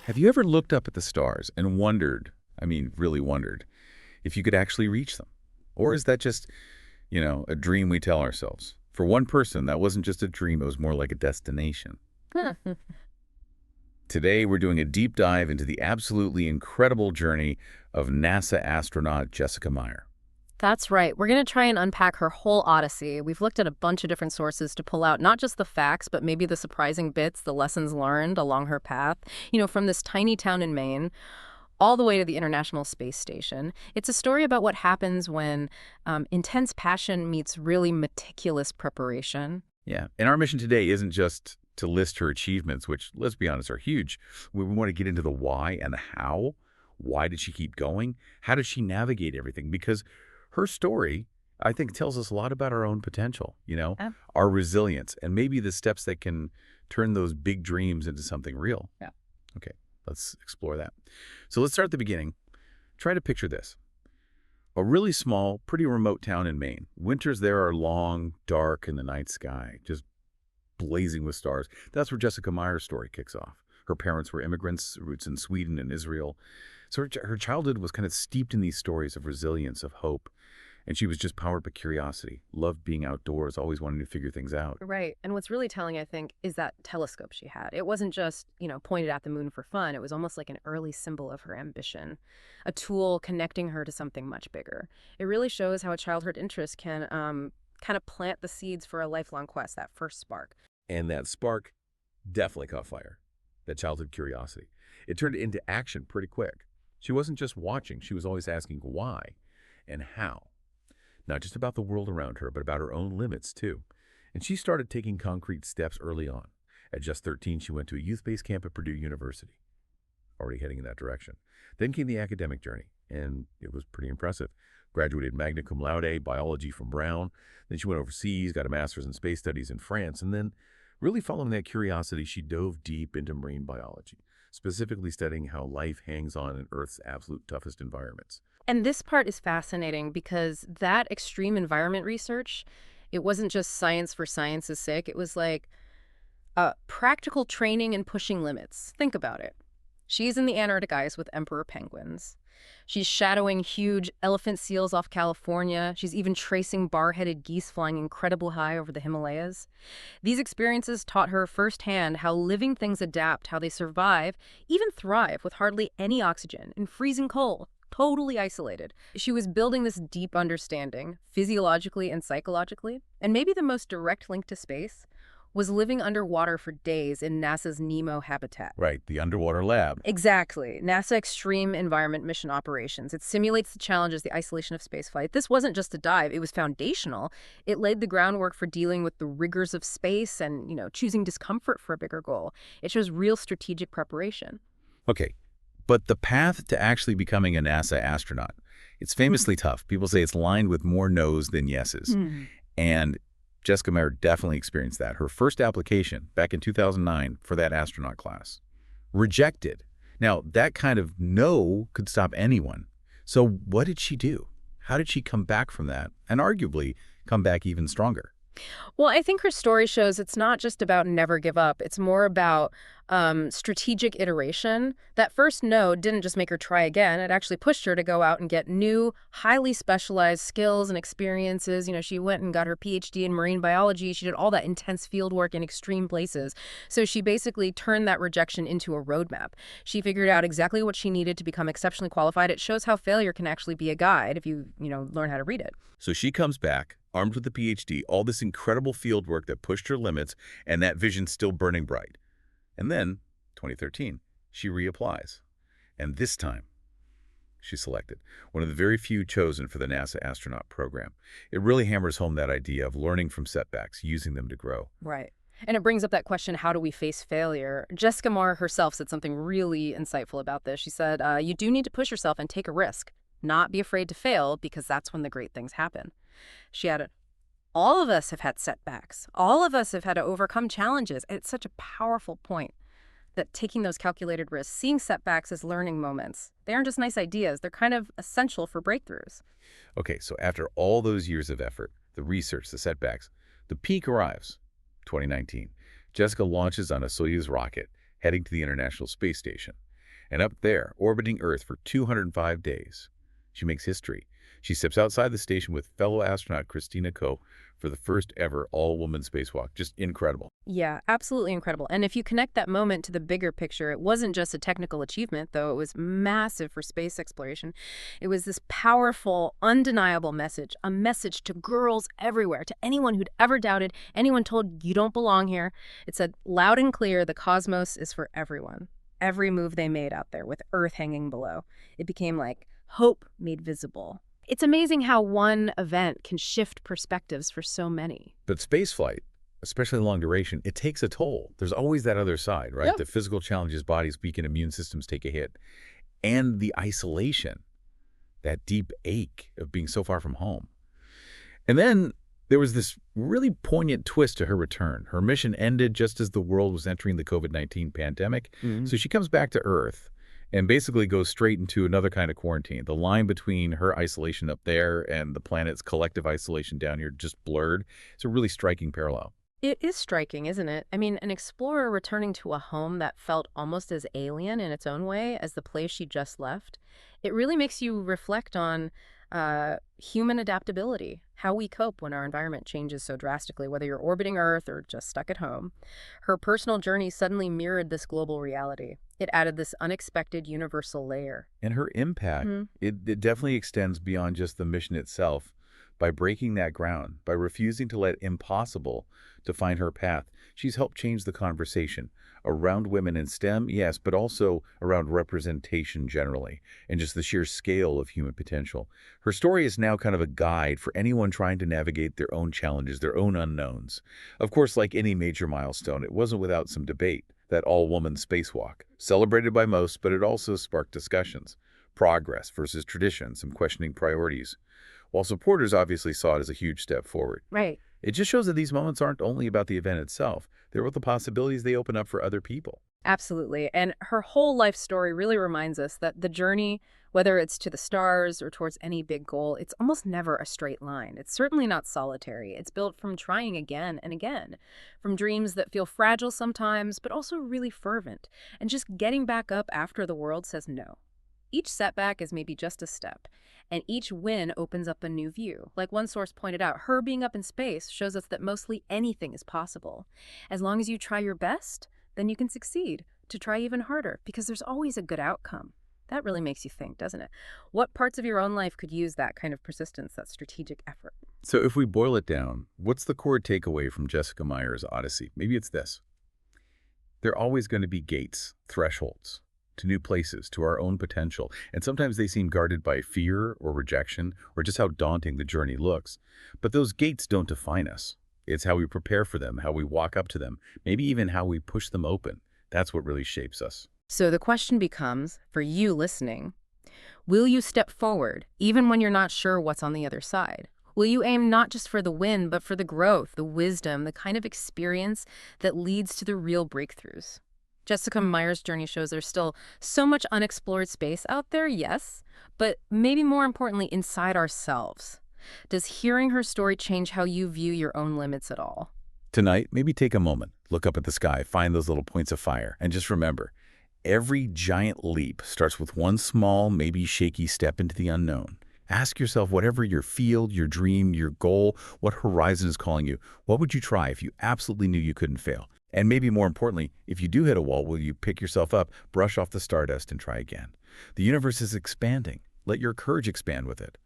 Have you ever looked up at the stars and wondered, I mean, really wondered, if you could actually reach them? Or is that just, a dream we tell ourselves? For one person, that wasn't just a dream, it was more like a destination. Today, we're doing a deep dive into the absolutely incredible journey of NASA astronaut Jessica Meir. That's right. We're going to try and unpack her whole odyssey. We've looked at a bunch of different sources to pull out not just the facts, but maybe the surprising bits, the lessons learned along her path. From this tiny town in Maine all the way to the International Space Station. It's a story about what happens when intense passion meets really meticulous preparation. Yeah, and our mission today isn't just to list her achievements, which, let's be honest, are huge. We want to get into the why and the how. Why did she keep going? How did she navigate everything? Because her story, I think, tells us a lot about our own potential, Yeah. our resilience, and maybe the steps that can turn those big dreams into something real. Yeah. Okay, let's explore that. So let's start at the beginning. Try to picture this. A really small, pretty remote town in Maine. Winters there are long, dark in the night sky, just blazing with stars. That's where Jessica Meier's story kicks off. Her parents were immigrants, roots in Sweden and Israel. So her childhood was kind of steeped in these stories of resilience, of hope. And she was just powered by curiosity, loved being outdoors, always wanting to figure things out. Right. And what's really telling, I think, is that telescope she had. It wasn't just, pointed at the moon for fun. It was almost like an early symbol of her ambition, a tool connecting her to something much bigger. It really shows how a childhood interest can kind of plant the seeds for a lifelong quest, that first spark. And that spark definitely caught fire, that childhood curiosity. It turned into action pretty quick. She wasn't just watching, she was always asking why and how. Not just about the world around her, but about her own limits, too. And she started taking concrete steps early on. At just 13, she went to a youth-based camp at Purdue University, already heading in that direction. Then came the academic journey, and it was pretty impressive. Graduated magna cum laude, biology from Brown. Then she went overseas, got a master's in space studies in France, and then, really following that curiosity, she dove deep into marine biology, specifically studying how life hangs on in Earth's absolute toughest environments. And this part is fascinating because that extreme environment research, it wasn't just science for science's sake. It was like practical training and pushing limits. Think about it. She's in the Antarctic ice with emperor penguins. She's shadowing huge elephant seals off California. She's even tracing bar-headed geese flying incredibly high over the Himalayas. These experiences taught her firsthand how living things adapt, how they survive, even thrive with hardly any oxygen in freezing cold. Totally isolated. She was building this deep understanding, physiologically and psychologically, and maybe the most direct link to space was living underwater for days in NASA's Nemo habitat. Right, the underwater lab. Exactly. NASA Extreme Environment Mission Operations. It simulates the challenges, the isolation of spaceflight. This wasn't just a dive, it was foundational. It laid the groundwork for dealing with the rigors of space and, choosing discomfort for a bigger goal. It shows real strategic preparation. Okay, but the path to actually becoming a NASA astronaut, it's famously tough. People say it's lined with more no's than yeses. And Jessica Meir definitely experienced that. Her first application back in 2009 for that astronaut class, rejected. Now, that kind of no could stop anyone. So what did she do? How did she come back from that and arguably come back even stronger? Well, I think her story shows it's not just about never give up. It's more about strategic iteration. That first no didn't just make her try again. It actually pushed her to go out and get new, highly specialized skills and experiences. She went and got her PhD in marine biology. She did all that intense field work in extreme places. So she basically turned that rejection into a roadmap. She figured out exactly what she needed to become exceptionally qualified. It shows how failure can actually be a guide if you learn how to read it. So she comes back, armed with a PhD, all this incredible field work that pushed her limits, and that vision still burning bright. And then, 2013, she reapplies. And this time, she's selected, one of the very few chosen for the NASA astronaut program. It really hammers home that idea of learning from setbacks, using them to grow. Right. And it brings up that question, how do we face failure? Jessica Meir herself said something really insightful about this. She said, you do need to push yourself and take a risk, not be afraid to fail, because that's when the great things happen. She added, all of us have had setbacks. All of us have had to overcome challenges. It's such a powerful point that taking those calculated risks, seeing setbacks as learning moments, they aren't just nice ideas. They're kind of essential for breakthroughs. Okay, so after all those years of effort, the research, the setbacks, the peak arrives, 2019. Jessica launches on a Soyuz rocket, heading to the International Space Station. And up there, orbiting Earth for 205 days, she makes history. She steps outside the station with fellow astronaut Christina Koch for the first ever all-woman spacewalk. Just incredible. Yeah, absolutely incredible. And if you connect that moment to the bigger picture, it wasn't just a technical achievement, though it was massive for space exploration. It was this powerful, undeniable message, a message to girls everywhere, to anyone who'd ever doubted, anyone told you don't belong here. It said loud and clear, the cosmos is for everyone. Every move they made out there with Earth hanging below. It became like hope made visible. It's amazing how one event can shift perspectives for so many. But spaceflight, especially long duration, it takes a toll. There's always that other side, right? Yep. The physical challenges bodies weaken, immune systems take a hit. And the isolation, that deep ache of being so far from home. And then there was this really poignant twist to her return. Her mission ended just as the world was entering the COVID-19 pandemic. So she comes back to Earth and basically goes straight into another kind of quarantine. The line between her isolation up there and the planet's collective isolation down here just blurred. It's a really striking parallel. It is striking, isn't it? I mean, an explorer returning to a home that felt almost as alien in its own way as the place she just left. It really makes you reflect on human adaptability, how we cope when our environment changes so drastically, whether you're orbiting Earth or just stuck at home. Her personal journey suddenly mirrored this global reality. It added this unexpected universal layer. And her impact, it definitely extends beyond just the mission itself. By breaking that ground, by refusing to let impossible define her path, she's helped change the conversation around women in STEM, yes, but also around representation generally, and just the sheer scale of human potential. Her story is now kind of a guide for anyone trying to navigate their own challenges, their own unknowns. Of course, like any major milestone, it wasn't without some debate, that all-woman spacewalk. Celebrated by most, but it also sparked discussions. Progress versus tradition, some questioning priorities. While supporters obviously saw it as a huge step forward. Right. It just shows that these moments aren't only about the event itself. They're about the possibilities they open up for other people. Absolutely. And her whole life story really reminds us that the journey, whether it's to the stars or towards any big goal, it's almost never a straight line. It's certainly not solitary. It's built from trying again and again, from dreams that feel fragile sometimes, but also really fervent, and just getting back up after the world says no. Each setback is maybe just a step, and each win opens up a new view. Like one source pointed out, her being up in space shows us that mostly anything is possible. As long as you try your best, then you can succeed. To try even harder, because there's always a good outcome. That really makes you think, doesn't it? What parts of your own life could use that kind of persistence, that strategic effort? So if we boil it down, what's the core takeaway from Jessica Meir's Odyssey? Maybe it's this. There are always going to be gates, thresholds, to new places, to our own potential. And sometimes they seem guarded by fear or rejection or just how daunting the journey looks. But those gates don't define us. It's how we prepare for them, how we walk up to them, maybe even how we push them open. That's what really shapes us. So the question becomes, for you listening, will you step forward even when you're not sure what's on the other side? Will you aim not just for the win, but for the growth, the wisdom, the kind of experience that leads to the real breakthroughs? Jessica Meir's journey shows there's still so much unexplored space out there, yes, but maybe more importantly, inside ourselves. Does hearing her story change how you view your own limits at all? Tonight, maybe take a moment, look up at the sky, find those little points of fire, and just remember, every giant leap starts with one small, maybe shaky step into the unknown. Ask yourself, whatever your field, your dream, your goal, what horizon is calling you, what would you try if you absolutely knew you couldn't fail? And maybe more importantly, if you do hit a wall, will you pick yourself up, brush off the stardust, and try again? The universe is expanding. Let your courage expand with it.